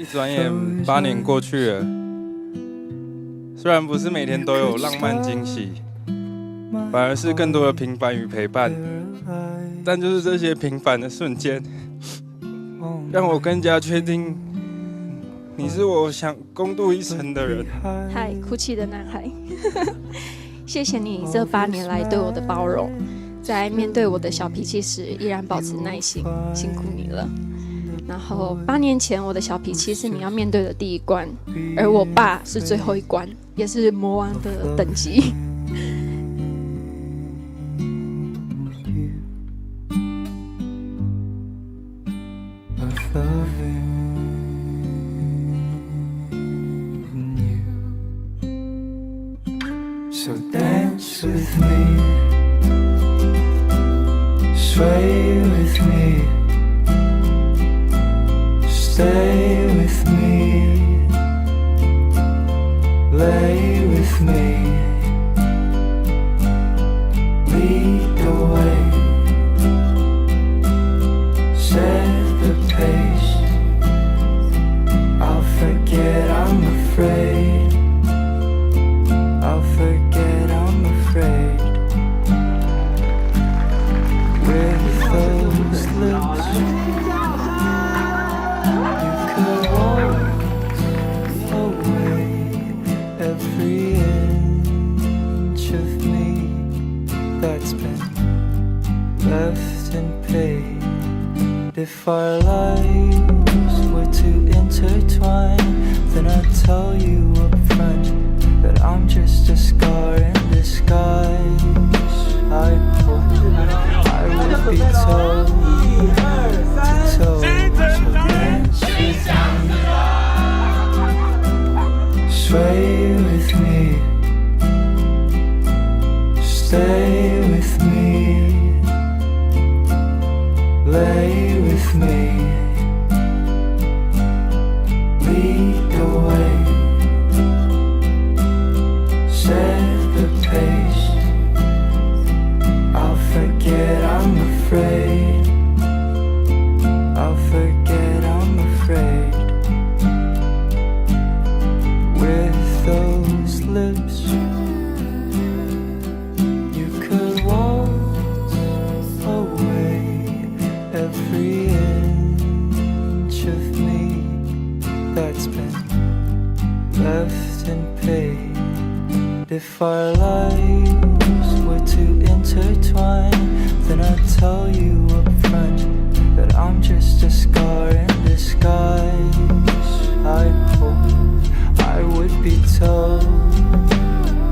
一转眼8年过去了，虽然不是每天都有浪漫惊喜，反而是更多的平凡与陪伴，但就是这些平凡的瞬间，让我更加确定，你是我想共度一生的人。嗨，哭泣的男孩，谢谢你这8年来对我的包容，在面对我的小脾气时依然保持耐心，辛苦你了。然后8年前我的小脾气是你要面对的第一关，而我爸是最后一关，也是魔王的等级。So dance with me, sway with me, stay with me, lay with me, lead the way, set the pace. I'll forget I'm afraid.I'll forget I'm afraid. With those lips, you could walk away every inch of me that's been left in pain. If our lives were to intertwine, then I'd tell you up front.But I'm just a scar in disguise. I hope I would be told to toe. So dance with me, sway with me, stay with me, lay with me, lead the way.Set the pace. I'll forget I'm afraid. I'll forget I'm afraid. With those lips, you could walk away every inch of me that's been left in pain.If our lives were to intertwine, then I'd tell you up front that I'm just a scar in disguise. I hope I would be told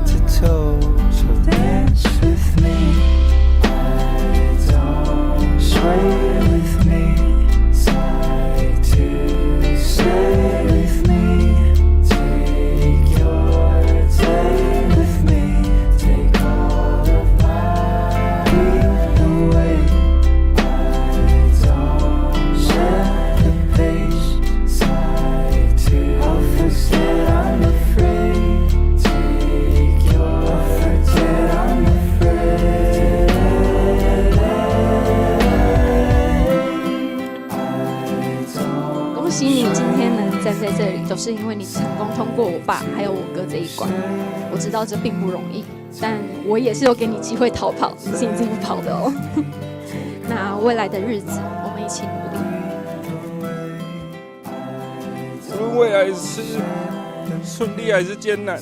to toe. So dance with me, sway with me, side to side with me.恭喜你今天能站在这里，都是因为你成功通过我爸还有我哥这一关。我知道这并不容易，但我也是有给你机会逃跑，是你自己跑的哦。那未来的日子，我们一起努力。无论未来是顺利还是艰难，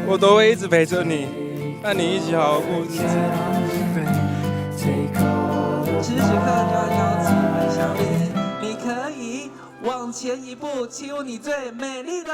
我都会一直陪着你，和你一起好好过日子。此时此刻就要邀请来相遇，你可以往前一步，起舞你最美丽的